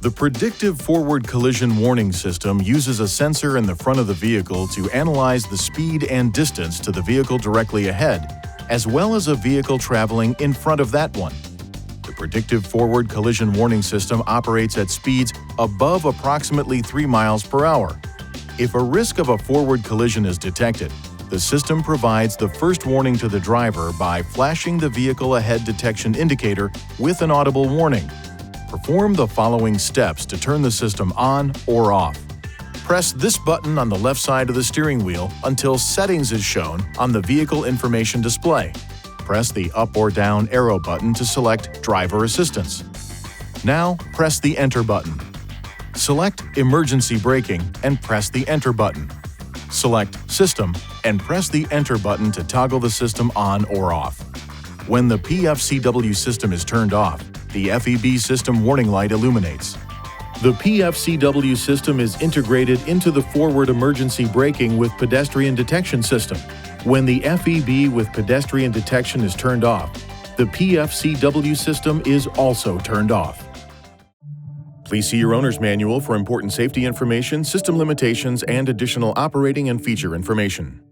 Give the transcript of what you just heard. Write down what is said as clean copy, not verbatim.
The Predictive Forward Collision Warning system uses a sensor in the front of the vehicle to analyze the speed and distance to the vehicle directly ahead, as well as a vehicle traveling in front of that one. The Predictive Forward Collision Warning system operates at speeds above approximately 3 miles per hour. If a risk of a forward collision is detected, the system provides the first warning to the driver by flashing the vehicle ahead detection indicator with an audible warning. Perform the following steps to turn the system on or off. Press this button on the left side of the steering wheel until Settings is shown on the vehicle information display. Press the up or down arrow button to select Driver Assistance. Now press the Enter button. Select Emergency Braking and press the Enter button. Select System and press the Enter button to toggle the system on or off. When the PFCW system is turned off, the FEB system warning light illuminates. The PFCW system is integrated into the forward emergency braking with pedestrian detection system. When the FEB with pedestrian detection is turned off, the PFCW system is also turned off. Please see your owner's manual for important safety information, system limitations, and additional operating and feature information.